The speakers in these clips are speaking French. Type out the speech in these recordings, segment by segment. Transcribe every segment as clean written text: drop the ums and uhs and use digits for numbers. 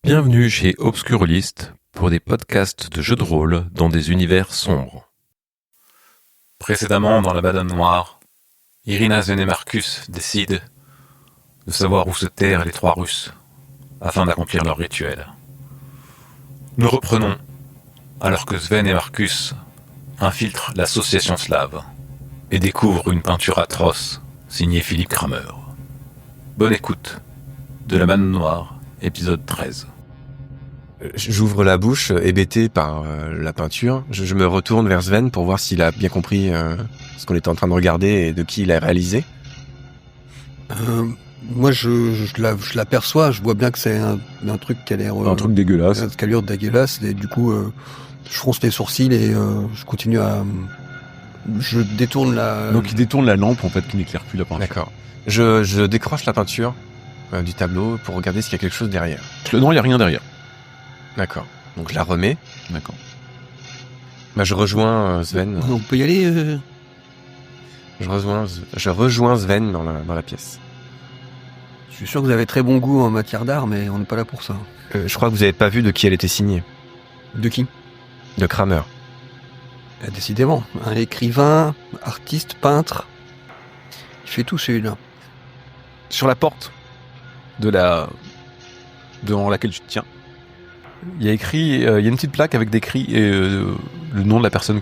Bienvenue chez Obscurlist pour des podcasts de jeux de rôle dans des univers sombres. Précédemment dans la Madame Noire, Irina Sven et Marcus décident de savoir où se terrent les trois Russes afin d'accomplir leur rituel. Nous reprenons alors que Sven et Marcus infiltrent l'association slave et découvrent une peinture atroce signée Philippe Kramer. Bonne écoute de la Madame Noire, épisode 13. J'ouvre la bouche, hébété par la peinture. Je me retourne vers Sven pour voir s'il a bien compris ce qu'on était en train de regarder et de qui il a réalisé. Moi, je l'aperçois, je vois bien que c'est un truc qui a l'air... un truc dégueulasse. Qui a l'air dégueulasse, et du coup, je fronce les sourcils et je continue à... Je détourne la... Donc il détourne la lampe, en fait, qui n'éclaire plus la peinture. D'accord. Je décroche la peinture du tableau pour regarder s'il y a quelque chose derrière. Non, il n'y a rien derrière. D'accord. Donc je la remets. D'accord. Je rejoins Sven. On peut y aller Je rejoins Sven dans la pièce. Je suis sûr que vous avez très bon goût en matière d'art, mais on n'est pas là pour ça. Je crois que vous n'avez pas vu de qui elle était signée. De qui ? De Kramer. Décidément, un écrivain, artiste, peintre. Il fait tout celui-là. Sur la porte devant laquelle tu te tiens, il y a écrit, il y a une petite plaque avec d'écrit le nom de la personne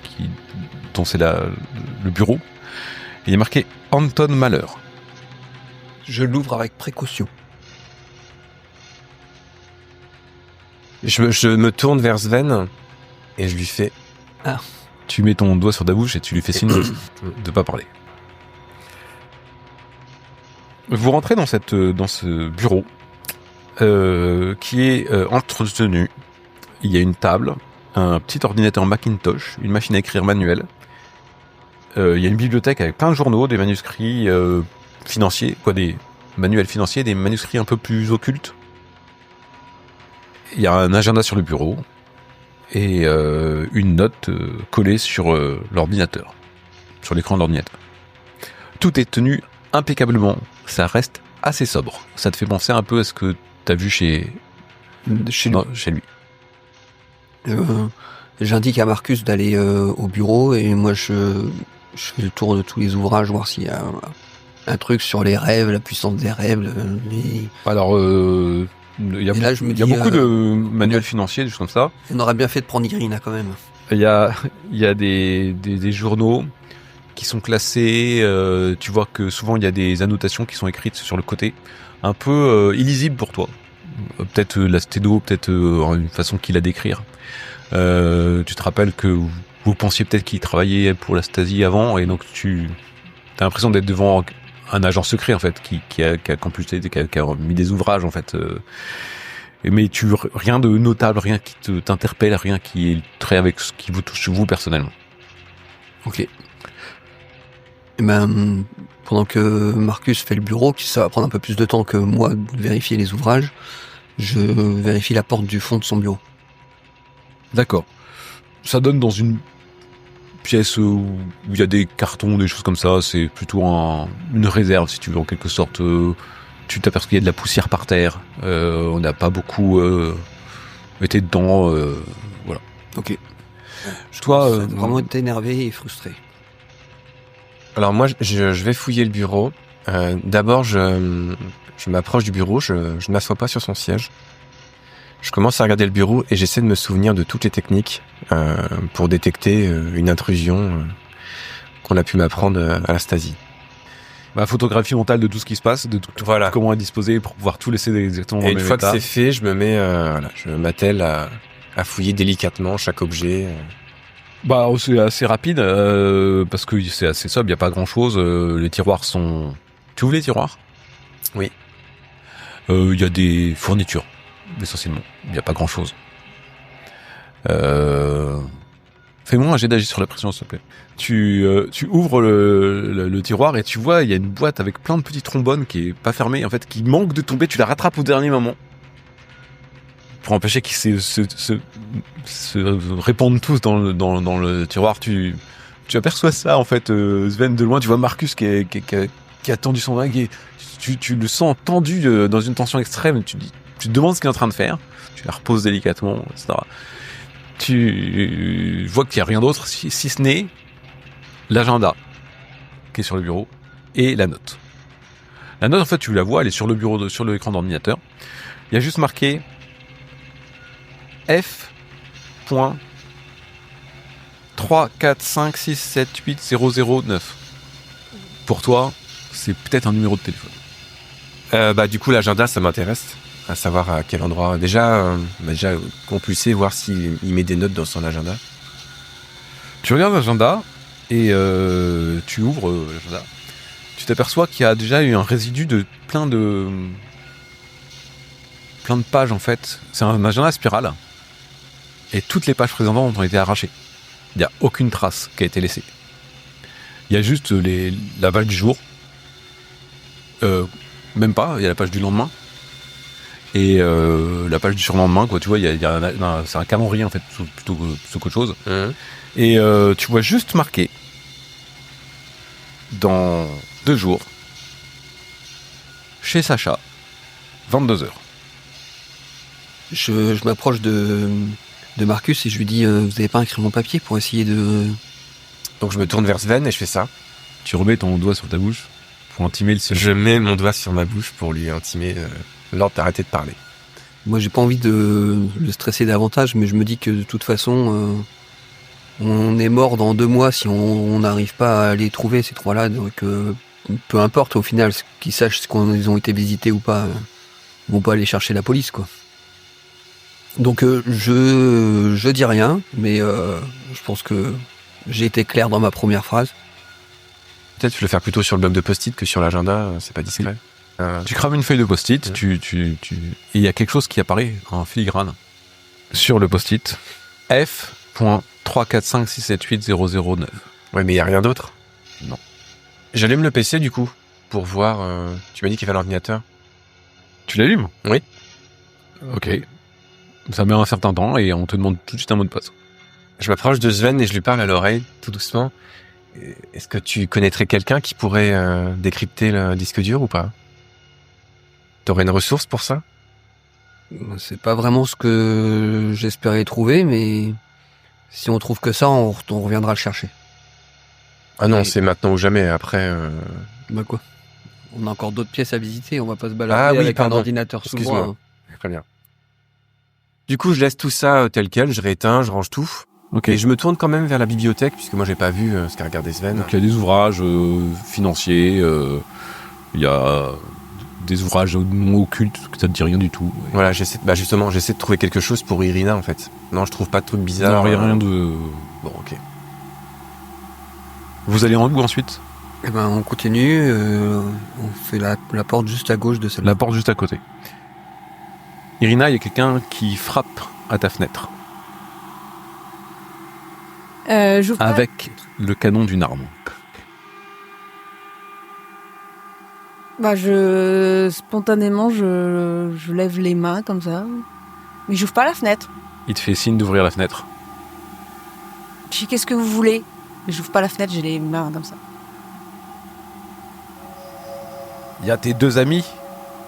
dont c'est le bureau. Et il est marqué Anton Mahler. Je l'ouvre avec précaution. Je me tourne vers Sven et je lui fais... Ah. Tu mets ton doigt sur ta bouche et tu lui fais signe de pas parler. Vous rentrez dans ce bureau qui est entretenu. Il y a une table, un petit ordinateur Macintosh, une machine à écrire manuelle. Il y a une bibliothèque avec plein de journaux, des manuscrits financiers, des manuels financiers, des manuscrits un peu plus occultes. Il y a un agenda sur le bureau et une note collée sur l'ordinateur, sur l'écran de l'ordinateur. Tout est tenu impeccablement. Ça reste assez sobre. Ça te fait penser un peu à ce que t'as vu chez lui. J'indique à Marcus d'aller au bureau et moi je fais le tour de tous les ouvrages, voir s'il y a un truc sur les rêves, la puissance des rêves. Alors, il y a beaucoup de manuels financiers, des choses comme ça. On aurait bien fait de prendre Irina quand même. Il y a des journaux qui sont classés. Tu vois que souvent il y a des annotations qui sont écrites sur le côté, un peu illisibles pour toi. Peut-être la sténo, peut-être une façon qu'il a d'écrire. Tu te rappelles que vous pensiez peut-être qu'il travaillait pour la Stasi avant, et donc tu as l'impression d'être devant un agent secret en fait qui a compulsé, qui a mis des ouvrages en fait. Mais rien de notable, rien qui t'interpelle, rien qui est trait avec ce qui vous touche vous personnellement. Ok. Et pendant que Marcus fait le bureau, ça va prendre un peu plus de temps que moi de vérifier les ouvrages, je vérifie la porte du fond de son bureau. D'accord. Ça donne dans une pièce où il y a des cartons, des choses comme ça. C'est plutôt une réserve, si tu veux, en quelque sorte. Tu t'aperçois qu'il y a de la poussière par terre. On n'a pas beaucoup été dedans. Voilà. Ok. Toi, vraiment été énervé et frustré. Alors moi, je vais fouiller le bureau. D'abord, je m'approche du bureau, je ne m'assois pas sur son siège. Je commence à regarder le bureau et j'essaie de me souvenir de toutes les techniques pour détecter une intrusion qu'on a pu m'apprendre à la Stasi. Photographie mentale de tout ce qui se passe, de voilà. Comment est disposé pour pouvoir tout laisser exactement dans le même état. Et une fois que c'est fait, je m'attelle à fouiller délicatement chaque objet. C'est assez rapide parce que c'est assez sobre, il n'y a pas grand chose. Les tiroirs sont... Tu ouvres les tiroirs ? Oui. Il y a des fournitures, essentiellement. Il n'y a pas grand chose. Fais-moi un jet d'agir sur la pression, s'il te plaît. Tu ouvres le tiroir et tu vois, il y a une boîte avec plein de petits trombones qui est pas fermée, en fait, qui manque de tomber. Tu la rattrapes au dernier moment. Pour empêcher qu'ils se répandent tous dans le tiroir, tu aperçois ça en fait, Sven de loin, tu vois Marcus qui a tendu son vague et tu le sens tendu dans une tension extrême. Tu dis Tu te demandes ce qu'il est en train de faire. Tu la reposes délicatement, etc. Tu vois qu'il n'y a rien d'autre si ce n'est l'agenda qui est sur le bureau et la note. La note, en fait, tu la vois, elle est sur le bureau, sur l'écran d'ordinateur. Il y a juste marqué F.345678009. Pour toi, c'est peut-être un numéro de téléphone. Du coup, l'agenda, ça m'intéresse. À savoir à quel endroit. Déjà compulser, voir s'il met des notes dans son agenda. Tu regardes l'agenda et tu ouvres l'agenda. Tu t'aperçois qu'il y a déjà eu un résidu de plein de pages en fait. C'est un agenda spirale. Et toutes les pages précédentes ont été arrachées. Il n'y a aucune trace qui a été laissée. Il y a juste la page du jour. Même pas, il y a la page du lendemain. Et la page du surlendemain, quoi. Tu vois, c'est un calendrier en fait, plutôt qu'autre chose. Et tu vois juste marqué dans 2 jours chez Sacha, 22h. Je m'approche de Marcus et je lui dis vous avez pas un crayon papier pour essayer de... Donc je me tourne vers Sven et je fais ça. Tu remets ton doigt sur ta bouche pour intimer le silence. Je mets mon doigt sur ma bouche pour lui intimer l'ordre d'arrêter de parler. Moi j'ai pas envie de le stresser davantage, mais je me dis que de toute façon on est mort dans 2 mois si on n'arrive pas à les trouver ces 3-là, donc peu importe au final qu'ils sachent qu'ils ont été visités ou pas, ils vont pas aller chercher la police quoi. Donc je dis rien, mais je pense que j'ai été clair dans ma première phrase. Peut-être tu le faire plutôt sur le bloc de post-it que sur l'agenda, c'est pas discret. Tu crames une feuille de post-it, et il y a quelque chose qui apparaît en filigrane sur le post-it. F.345678009. Ouais, mais il y a rien d'autre. Non. J'allume le PC du coup pour voir. Tu m'as dit qu'il y avait l'ordinateur. Tu l'allumes ? Oui. Ok. Ça met un certain temps et on te demande tout de suite un mot de passe. Je m'approche de Sven et je lui parle à l'oreille, tout doucement. Est-ce que tu connaîtrais quelqu'un qui pourrait décrypter le disque dur ou pas ? T'aurais une ressource pour ça ? C'est pas vraiment ce que j'espérais trouver, mais si on trouve que ça, on reviendra le chercher. Ah non, c'est maintenant ou jamais. Après. Bah quoi ? On a encore d'autres pièces à visiter, on va pas se balader avec un ordinateur sous le bras. Excuse-moi. Très bien. Du coup, je laisse tout ça tel quel, je rééteins, je range tout. Ok. Et je me tourne quand même vers la bibliothèque, puisque moi j'ai pas vu ce qu'a regardé Sven. Donc il y a des ouvrages financiers, il y a des ouvrages non occultes que ça te dit rien du tout. Voilà, j'essaie de trouver quelque chose pour Irina en fait. Non, je trouve pas de trucs bizarres. Non, il y a rien de... Bon, ok. Vous allez en où ensuite ? Eh ben, on continue, on fait la porte juste à gauche de celle-là. La porte juste à côté. Irina, il y a quelqu'un qui frappe à ta fenêtre. J'ouvre pas. Avec le canon d'une arme. Bah, spontanément, je lève les mains comme ça. Mais j'ouvre pas la fenêtre. Il te fait signe d'ouvrir la fenêtre. Je dis, qu'est-ce que vous voulez ? Mais j'ouvre pas la fenêtre, j'ai les mains comme ça. Il y a tes 2 amis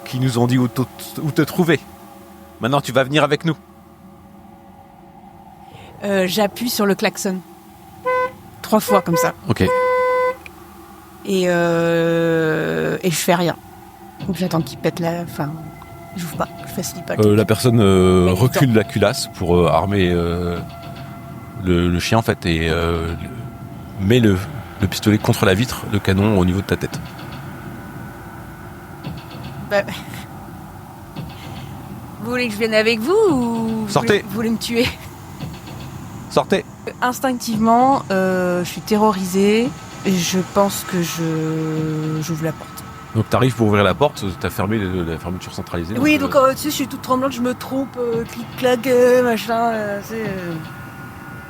qui nous ont dit où te trouver. Maintenant, tu vas venir avec nous. J'appuie sur le klaxon. 3 fois comme ça. Ok. Et je fais rien. Donc j'attends qu'il pète la... Enfin, j'ouvre pas, je facilite pas. La personne recule la culasse pour armer le chien en fait et met le pistolet contre la vitre, le canon au niveau de ta tête. Bah, vous voulez que je vienne avec vous ou Sortez. vous voulez me tuer ? Sortez. Instinctivement, je suis terrorisée et je pense que j'ouvre la porte. Donc t'arrives pour ouvrir la porte, t'as fermé la fermeture centralisée. Oui, donc tu sais, je suis toute tremblante, je me trompe, clic-clac, machin,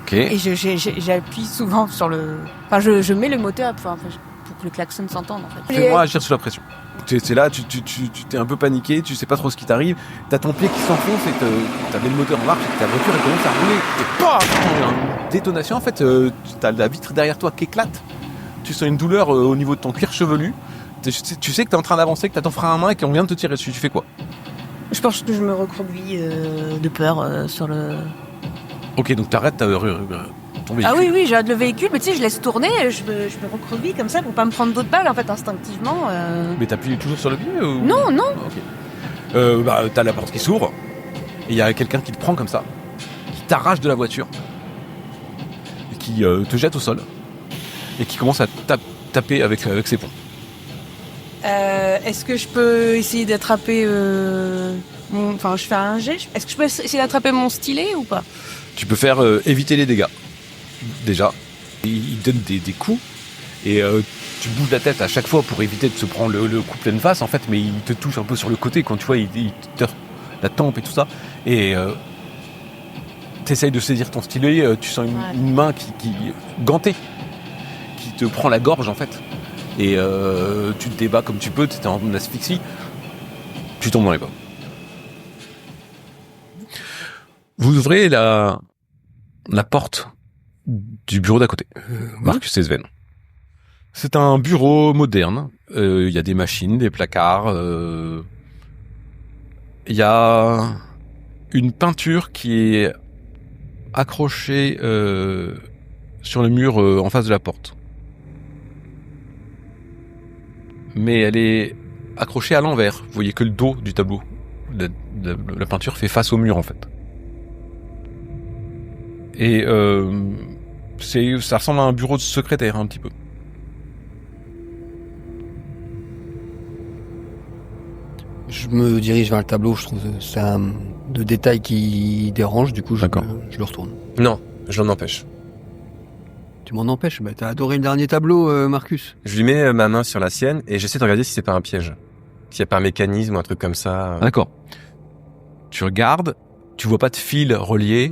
Ok. Et j'appuie souvent sur le... Enfin, je mets le moteur pour que le klaxon s'entende, en fait. Fais-moi agir sous la pression. C'est là, tu t'es un peu paniqué, tu sais pas trop ce qui t'arrive, t'as ton pied qui s'enfonce et t'as mis le moteur en marche et ta voiture elle commence à rouler et paf, une détonation en fait, t'as la vitre derrière toi qui éclate, tu sens une douleur au niveau de ton cuir chevelu, tu sais que t'es en train d'avancer, que t'as ton frein à main et qu'on vient de te tirer dessus, tu fais quoi ? Je pense que je me recroqueville de peur sur le... Ok, donc t'arrêtes ton véhicule. Ah oui, j'arrête le véhicule, mais tu sais, je laisse tourner, je me recroqueville comme ça pour pas me prendre d'autres balles, en fait, instinctivement. Mais t'appuies toujours sur le pied ou... Non. Ok. T'as la porte qui s'ouvre, et il y a quelqu'un qui te prend comme ça, qui t'arrache de la voiture, et qui te jette au sol, et qui commence à taper avec ses poings. Est-ce que je peux essayer d'attraper Enfin, je fais un jet. Est-ce que je peux essayer d'attraper mon stylet ou pas? Tu peux faire éviter les dégâts, déjà. Il donne des coups, et tu bouges la tête à chaque fois pour éviter de se prendre le coup pleine face, en fait, mais il te touche un peu sur le côté, quand tu vois, il te la tempe et tout ça, et t'essayes de saisir ton stylet, tu sens une main qui gantée, qui te prend la gorge, en fait, et tu te débats comme tu peux, tu es en asphyxie, tu tombes dans les pommes. Vous ouvrez la porte du bureau d'à côté, Marcus et Sven. C'est un bureau moderne. Il y a des machines, des placards. Il y a une peinture qui est accrochée sur le mur en face de la porte. Mais elle est accrochée à l'envers. Vous voyez que le dos du tableau. La peinture fait face au mur, en fait. Et ça ressemble à un bureau de secrétaire, un petit peu. Je me dirige vers le tableau, je trouve que c'est un de détails qui dérange, du coup je le retourne. Non, je l'en empêche. Tu m'en empêches? Bah, t'as adoré le dernier tableau, Marcus. Je lui mets ma main sur la sienne et j'essaie de regarder si c'est pas un piège. S'il n'y a pas un mécanisme ou un truc comme ça. D'accord. Tu regardes, tu vois pas de fil relié,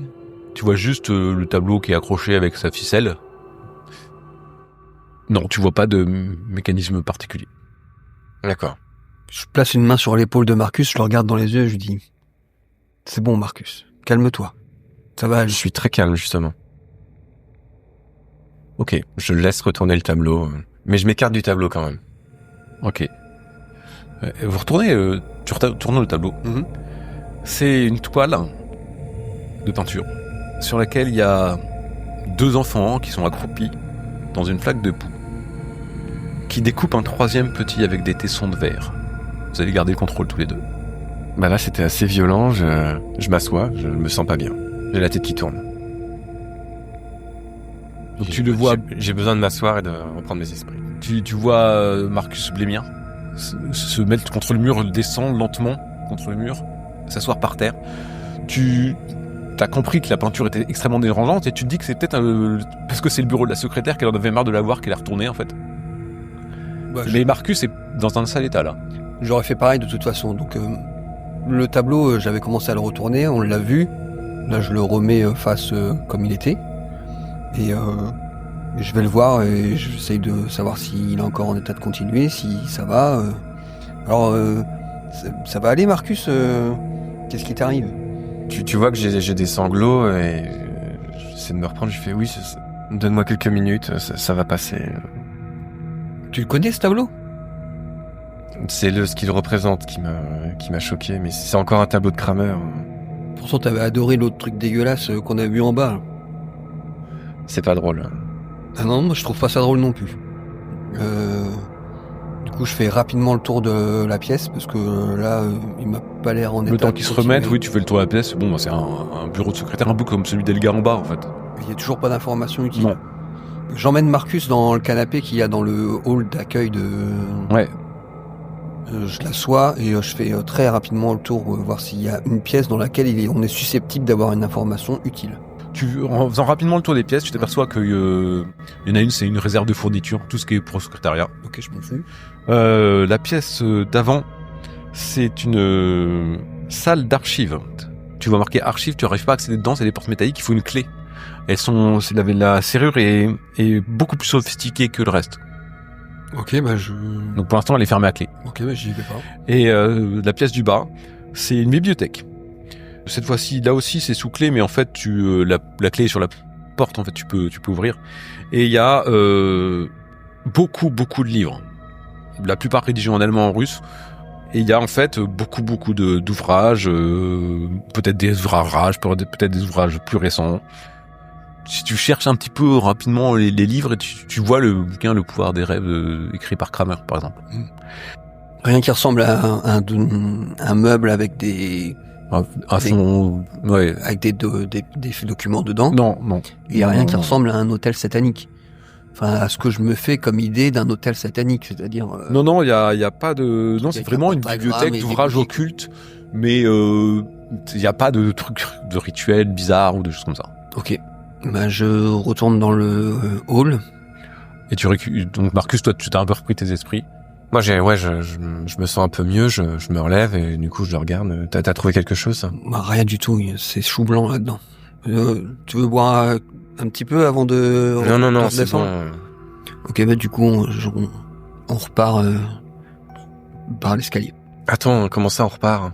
tu vois juste le tableau qui est accroché avec sa ficelle. Non, tu vois pas de mécanisme particulier. D'accord. Je place une main sur l'épaule de Marcus, je le regarde dans les yeux et je lui dis « C'est bon Marcus, calme-toi. Ça va aller. » Je suis très calme, justement. Ok, je laisse retourner le tableau, mais je m'écarte du tableau quand même. Ok. Vous retournez, tu retournes le tableau. Mhm. C'est une toile de peinture sur laquelle il y a 2 enfants qui sont accroupis dans une flaque de poux qui découpent un 3e petit avec des tessons de verre. Vous allez garder le contrôle tous les 2. Bah là, c'était assez violent, je m'assois, je me sens pas bien. J'ai la tête qui tourne. Donc tu le vois... J'ai besoin de m'asseoir et de reprendre mes esprits. Tu vois Marcus blêmir se mettre contre le mur, descendre lentement contre le mur, s'asseoir par terre. Tu as compris que la peinture était extrêmement dérangeante et tu te dis que c'est peut-être parce que c'est le bureau de la secrétaire qu'elle en avait marre de la voir, qu'elle est retournée en fait. Bah, Mais Marcus est dans un sale état là. J'aurais fait pareil de toute façon. Donc le tableau, j'avais commencé à le retourner, on l'a vu. Là, je le remets face comme il était. Et je vais le voir et j'essaye de savoir s'il est encore en état de continuer, si ça va. Alors, ça va aller, Marcus? Qu'est-ce qui t'arrive? Tu vois que j'ai des sanglots et j'essaie de me reprendre. Je fais oui, donne-moi quelques minutes, ça va passer. Tu le connais, ce tableau? C'est ce qu'il représente qui m'a choqué, mais c'est encore un tableau de Kramer. Pourtant, t'avais adoré l'autre truc dégueulasse qu'on a vu en bas. C'est pas drôle. Ah non, moi je trouve pas ça drôle non plus. Du coup, je fais rapidement le tour de la pièce parce que là, il m'a pas l'air en état. Le temps qu'ils se remettent, oui, tu fais le tour de la pièce. Bon, c'est un bureau de secrétaire un peu comme celui d'Elgar en bas en fait. Il y a toujours pas d'informations utiles. Non. J'emmène Marcus dans le canapé qu'il y a dans le hall d'accueil de... Ouais. Je l'assois et je fais très rapidement le tour, voir s'il y a une pièce dans laquelle on est susceptible d'avoir une information utile. En faisant rapidement le tour des pièces, tu t'aperçois qu'il y en a une, c'est une réserve de fourniture, tout ce qui est pour le secrétariat. Ok, je m'en fous. La pièce d'avant, c'est une salle d'archives. Tu vois marqué archives, tu n'arrives pas à accéder dedans, c'est des portes métalliques, il faut une clé. La serrure est beaucoup plus sophistiquée que le reste. Ok, bah Donc pour l'instant, elle est fermée à clé. Ok, bah j'y vais pas. Et la pièce du bas, c'est une bibliothèque. Cette fois-ci, là aussi, c'est sous clé, mais en fait, la clé est sur la porte. En fait, tu peux ouvrir. Et il y a beaucoup de livres. La plupart rédigés en allemand, en russe. Et il y a en fait beaucoup d'ouvrages, peut-être des ouvrages, peut-être des ouvrages plus récents. Si tu cherches un petit peu rapidement les livres, tu vois le bouquin Le pouvoir des rêves écrit par Kramer, par exemple. Rien qui ressemble à un meuble avec des Ouais. avec des documents dedans. Non. Il y a Non, rien non, qui non. ressemble à un hôtel satanique. Enfin, à ce que je me fais comme idée d'un hôtel satanique, c'est-à-dire. Non, il y a pas de. Non, c'est Avec vraiment un une pentagramme bibliothèque et des d'ouvrages bougies. occultes, mais il y a pas de trucs de rituels bizarres ou de choses comme ça. Ok. Bah, je retourne dans le hall. Et donc Marcus, toi, tu t'as un peu repris tes esprits. Moi, je me sens un peu mieux, je me relève et du coup, je le regarde. T'as trouvé quelque chose? Bah, rien du tout. C'est chou blanc là-dedans. Tu veux boire un petit peu avant de. Non, de c'est redescendre bon. Ok, bah du coup, on repart par l'escalier. Attends, comment ça, on repart?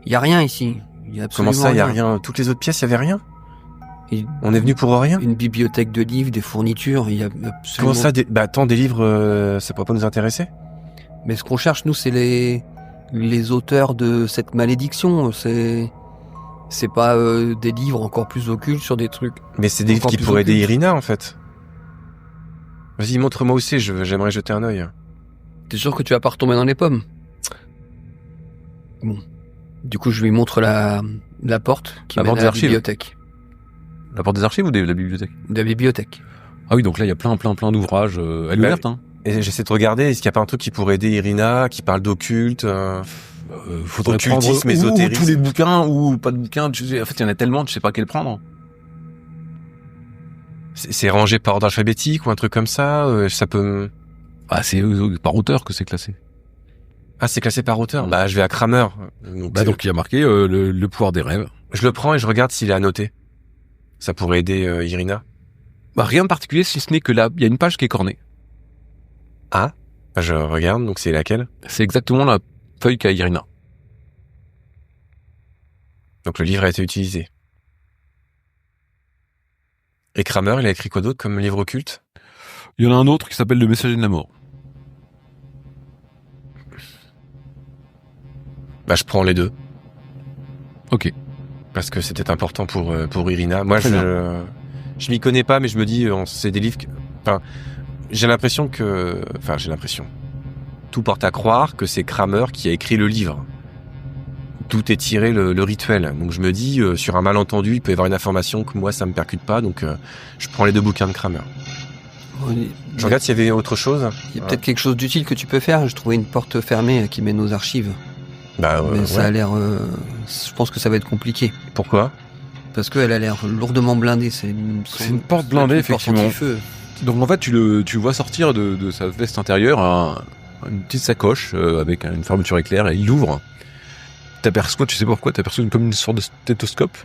Il y a rien ici. Y a absolument Comment ça, y a rien? Toutes les autres pièces, y avait rien? Et On est venu pour rien? une bibliothèque de livres, des fournitures. Il y a absolument. Comment ça, attends, des livres, ça pourrait pas nous intéresser? Mais ce qu'on cherche, nous, c'est les auteurs de cette malédiction. C'est pas des livres encore plus occultes sur des trucs. Mais c'est des livres Encore qui plus pourraient aider occulte. Irina, en fait. Vas-y, montre-moi aussi, j'aimerais jeter un œil. T'es sûr que tu vas pas retomber dans les pommes? Bon. Du coup, je lui montre la porte qui La mène porte à des la archives. bibliothèque. La porte des archives ou de la bibliothèque? De la bibliothèque. Ah oui, donc là, il y a plein d'ouvrages. Elle est Bah, ouverte, hein. Et j'essaie de regarder, est-ce qu'il y a pas un truc qui pourrait aider Irina, qui parle d'occulte Faudrait occultisme, prendre ou ésotérisme. tous les bouquins ou pas de bouquins. En fait, il y en a tellement, tu sais pas quel prendre. C'est rangé par ordre alphabétique ou un truc comme ça? Ça peut... Ah, c'est par auteur que c'est classé. Ah, c'est classé par auteur? Bah, je vais à Kramer. Donc il y a marqué le pouvoir des rêves. Je le prends et je regarde s'il est annoté. Ça pourrait aider Irina. Bah, rien de particulier, si ce n'est que là, il y a une page qui est cornée. Ah, bah, je regarde, donc c'est laquelle? C'est exactement la feuille qu'a Irina. Donc le livre a été utilisé. Et Kramer, il a écrit quoi d'autre comme livre occulte? Il y en a un autre qui s'appelle Le Messager de la Mort. Bah, je prends les deux. Ok. Parce que c'était important pour Irina. Moi, Très je m'y connais pas, mais je me dis, c'est des livres enfin, j'ai l'impression. Tout porte à croire que c'est Kramer qui a écrit le livre. Tout est tiré le rituel. Donc je me dis, sur un malentendu, il peut y avoir une information que moi, ça me percute pas, donc je prends les deux bouquins de Kramer. Je regarde s'il y avait autre chose. Il y a peut-être quelque chose d'utile que tu peux faire. Je trouvais une porte fermée qui mène aux archives. Bah, Mais ça a ouais. l'air... je pense que ça va être compliqué. Pourquoi? Parce qu'elle a l'air lourdement blindée. C'est une porte blindée, une porte effectivement. anti-feu. Donc en fait, tu vois sortir de sa veste intérieure une petite sacoche avec une fermeture éclair et il l'ouvre. T'aperçois, tu sais pas pourquoi, comme une sorte de stéthoscope.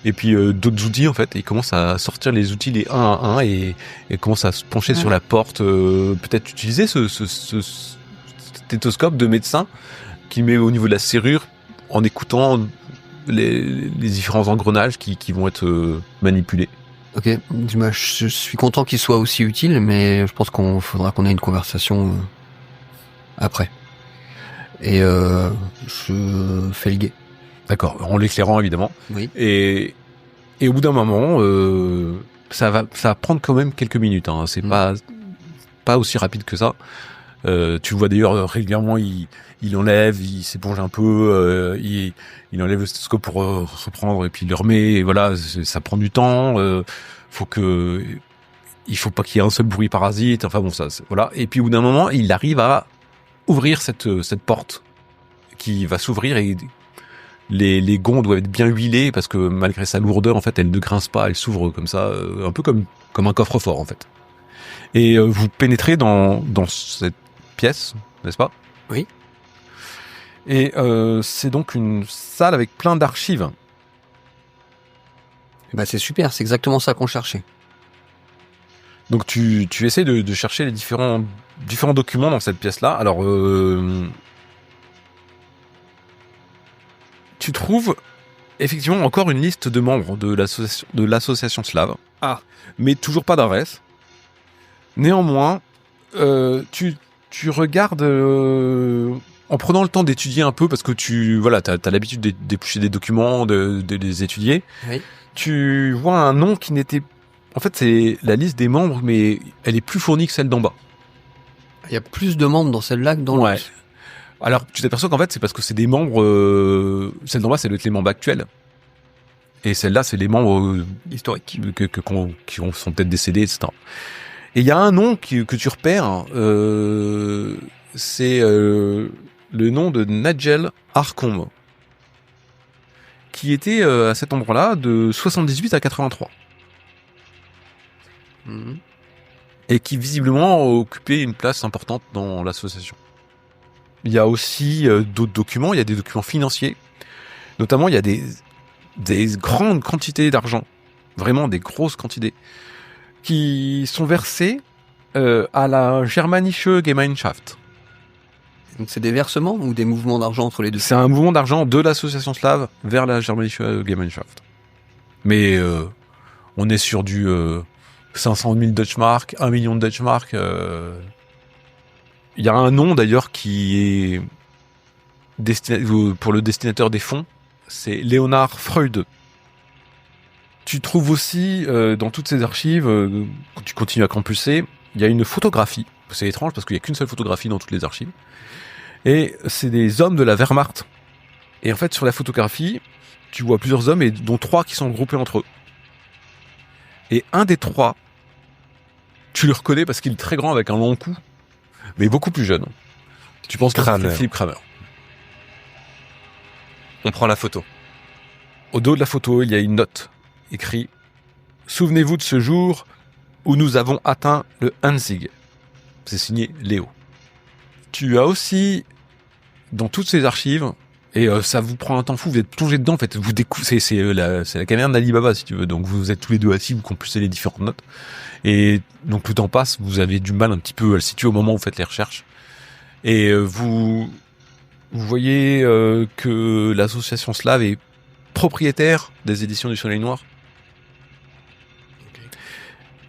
Et puis d'autres outils en fait, et il commence à sortir les outils les un à un et commence à se pencher sur la porte. Peut-être utiliser ce stéthoscope de médecin qui met au niveau de la serrure en écoutant les différents engrenages qui vont être manipulés. Ok, dis-moi, je suis content qu'il soit aussi utile, mais je pense qu'on faudra qu'on ait une conversation après. Et je fais le guet. D'accord, en l'éclairant évidemment. Oui. Et au bout d'un moment, ça va prendre quand même quelques minutes. Hein. C'est pas aussi rapide que ça. Tu le vois d'ailleurs régulièrement, il enlève, il s'éponge un peu, il enlève le stéthoscope pour reprendre et puis il le remet. Et voilà, ça prend du temps. Il faut pas qu'il y ait un seul bruit parasite. Enfin bon, voilà. Et puis au bout d'un moment, il arrive à ouvrir cette porte qui va s'ouvrir et les gonds doivent être bien huilés parce que malgré sa lourdeur, en fait, elle ne grince pas, elle s'ouvre comme ça, un peu comme un coffre-fort en fait. Et vous pénétrez dans cette pièce, n'est-ce pas? Oui. Et c'est donc une salle avec plein d'archives. Bah c'est super, c'est exactement ça qu'on cherchait. Donc tu essaies de chercher les différents documents dans cette pièce-là. Alors tu trouves effectivement encore une liste de membres de l'association slave. Ah. Mais toujours pas d'adresse. Néanmoins, tu regardes en prenant le temps d'étudier un peu, parce que t'as l'habitude d'éplucher des documents, de les étudier, Oui. tu vois un nom qui n'était... En fait, c'est la liste des membres, mais elle est plus fournie que celle d'en bas. Il y a plus de membres dans celle-là que dans Ouais. l'autre. Alors, tu t'aperçois qu'en fait, c'est parce que c'est des membres... celle d'en bas, c'est les membres actuels. Et celle-là, c'est les membres Historique. qui sont peut-être décédés, etc. Et il y a un nom que tu repères, c'est le nom de Nigel Arcombe, qui était à cet endroit-là de 78 à 83. Mhm. Et qui visiblement occupait une place importante dans l'association. Il y a aussi d'autres documents, il y a des documents financiers, notamment il y a des grandes quantités d'argent, vraiment des grosses quantités, qui sont versées à la Germanische Gemeinschaft. Donc c'est des versements ou des mouvements d'argent entre les deux? C'est un mouvement d'argent de l'association slave vers la Germanische Gemeinschaft. Mais on est sur du 500 000 Deutschmark, 1 million de Deutschmark. Il y a un nom d'ailleurs qui est pour le destinateur des fonds, c'est Leonhard Freude. Tu trouves aussi dans toutes ces archives, quand tu continues à campuser, il y a une photographie. C'est étrange parce qu'il n'y a qu'une seule photographie dans toutes les archives. Et c'est des hommes de la Wehrmacht. Et en fait, sur la photographie, tu vois plusieurs hommes, et dont 3 qui sont groupés entre eux. Et un des 3, tu le reconnais parce qu'il est très grand avec un long cou, mais beaucoup plus jeune. Tu penses que Kramer. c'est Philippe Kramer. On prend la photo. Au dos de la photo, il y a une note écrite « Souvenez-vous de ce jour où nous avons atteint le Danzig ». C'est signé Léo. Tu as aussi, dans toutes ces archives, et ça vous prend un temps fou, vous êtes plongé dedans, en fait, vous découvrez, c'est la caméra d'Alibaba, si tu veux, donc vous êtes tous les deux assis, vous compulsez les différentes notes, et donc le temps passe, vous avez du mal un petit peu à le situer au moment où vous faites les recherches, et vous voyez que l'association slave est propriétaire des éditions du Soleil Noir,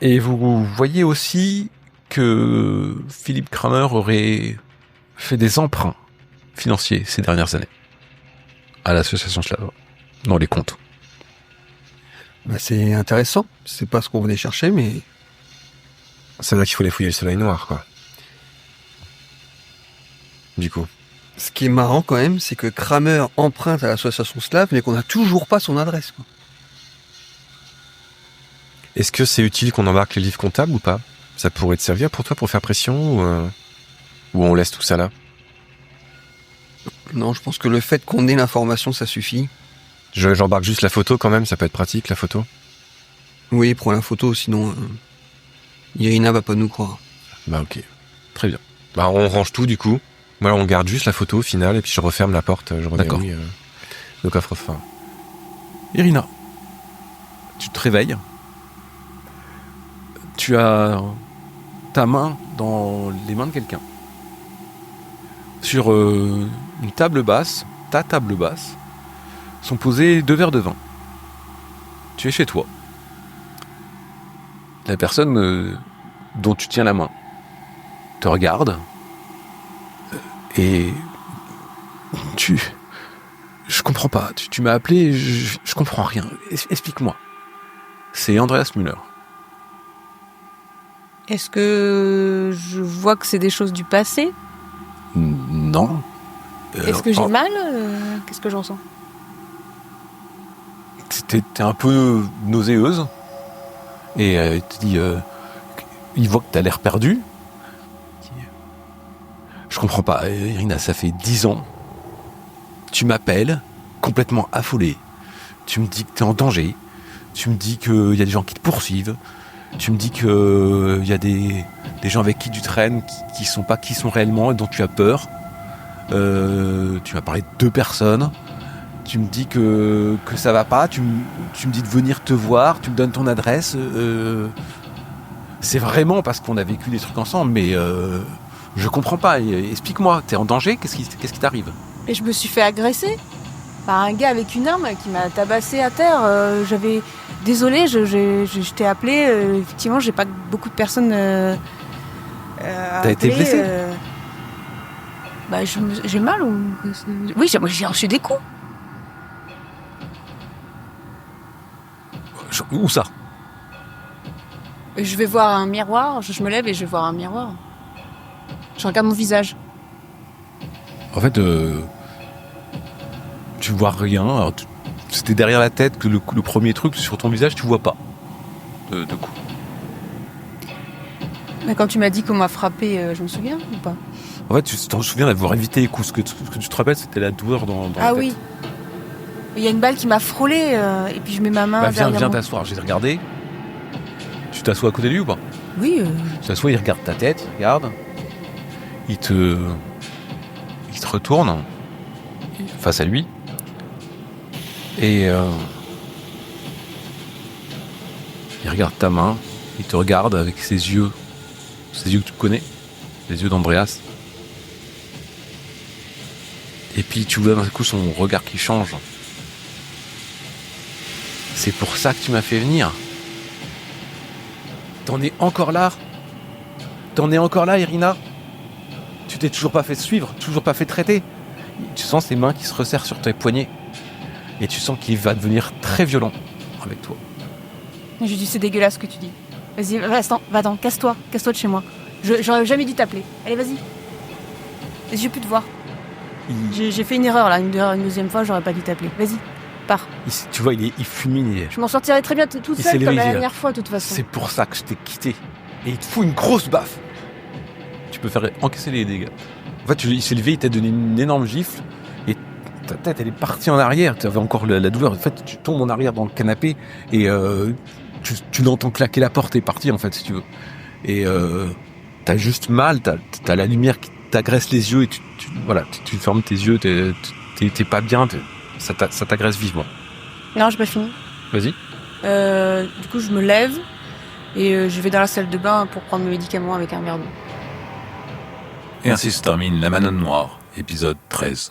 et vous voyez aussi que Philippe Kramer aurait fait des emprunts financiers ces dernières années à l'association slave, dans les comptes. Bah, c'est intéressant. C'est pas ce qu'on venait chercher, mais Ça veut dire qu'il faut les fouiller le Soleil Noir, quoi. Du coup. ce qui est marrant quand même, c'est que Kramer emprunte à l'association slave, mais qu'on n'a toujours pas son adresse, quoi. Est-ce que c'est utile qu'on embarque les livres comptables ou pas? Ça pourrait te servir pour toi pour faire pression ou on laisse tout ça là? Non, je pense que le fait qu'on ait l'information, ça suffit. J'embarque juste la photo quand même, ça peut être pratique la photo. Oui, prends la photo, sinon Irina va pas nous croire. Bah ok, très bien. Bah on range tout du coup. Moi on garde juste la photo au final et puis je referme la porte, je D'accord. reverrouille le coffre-fort. Irina, tu te réveilles. Tu as ta main dans les mains de quelqu'un. Sur une table basse, ta table basse, sont posés 2 verres de vin. Tu es chez toi. La personne dont tu tiens la main te regarde et je comprends pas. Tu m'as appelé, je comprends rien. Explique-moi. C'est Andreas Müller. Est-ce que je vois que c'est des choses du passé? Non. Est-ce que j'ai mal? Qu'est-ce que je ressens? T'es un peu nauséeuse. Et il te dit, il voit que t'as l'air perdu. Je comprends pas, Irina, ça fait 10 ans. Tu m'appelles, complètement affolée. Tu me dis que t'es en danger. Tu me dis qu'il y a des gens qui te poursuivent. Tu me dis qu'il y a des gens avec qui tu traînes qui sont pas qui sont réellement et dont tu as peur. Tu m'as parlé de 2 personnes. Tu me dis que ça va pas. Tu me dis de venir te voir. Tu me donnes ton adresse. C'est vraiment parce qu'on a vécu des trucs ensemble, mais je comprends pas. Explique-moi, t'es en danger? Qu'est-ce qui t'arrive? Et je me suis fait agresser par un gars avec une arme qui m'a tabassé à terre. Désolée, je t'ai appelé. Effectivement, j'ai pas beaucoup de personnes. T'as été blessée? Bah, j'ai mal ou... Oui, j'ai reçu des coups. Où ça? Je vais voir un miroir, je me lève et je vais voir un miroir. Je regarde mon visage. En fait, tu vois rien. Alors, c'était derrière la tête que le premier truc sur ton visage, tu vois pas de coup. Mais quand tu m'as dit qu'on m'a frappé, je me souviens ou pas? En fait, tu t'en souviens d'avoir évité les coups. Ce que tu te rappelles, c'était la douleur dans la Ah tête. oui. Il y a une balle qui m'a frôlé et puis je mets ma main Bah, derrière viens mon... t'asseoir. J'ai regardé. Tu t'assois à côté de lui ou pas? Oui, Tu t'assois, il regarde ta tête, il regarde. Il te retourne face à lui. Et il regarde ta main. Il te regarde avec ses yeux que tu connais, les yeux d'Andreas. Et puis tu vois d'un coup son regard qui change. C'est pour ça que tu m'as fait venir. T'en es encore là? T'en es encore là, Irina? Tu t'es toujours pas fait suivre, toujours pas fait traiter. Tu sens ses mains qui se resserrent sur tes poignets. Et tu sens qu'il va devenir très violent avec toi. je dis c'est dégueulasse ce que tu dis. Vas-y, va-t'en, casse-toi de chez moi. J'aurais jamais dû t'appeler. Allez, vas-y. J'ai plus te voir. J'ai fait une erreur là, une deuxième fois, j'aurais pas dû t'appeler. Vas-y, pars. Tu vois, il fulmine. Je m'en sortirai très bien toute seule comme la dernière fois, de toute façon. C'est pour ça que je t'ai quitté. Et il te fout une grosse baffe. Tu peux faire encaisser les dégâts. En fait, il s'est levé, il t'a donné une énorme gifle. Et ta tête, elle est partie en arrière. Tu avais encore la douleur. En fait, tu tombes en arrière dans le canapé. Et tu l'entends claquer la porte et partir, en fait, si tu veux. Et t'as juste mal. T'as la lumière qui t'agresse les yeux. Et tu fermes tes yeux. T'es pas bien. Ça t'agresse vivement. Non, j'ai pas fini. Vas-y. Du coup, je me lève et je vais dans la salle de bain pour prendre mes médicaments avec un verre d'eau. Et ainsi se termine La Manonne Noire, épisode 13.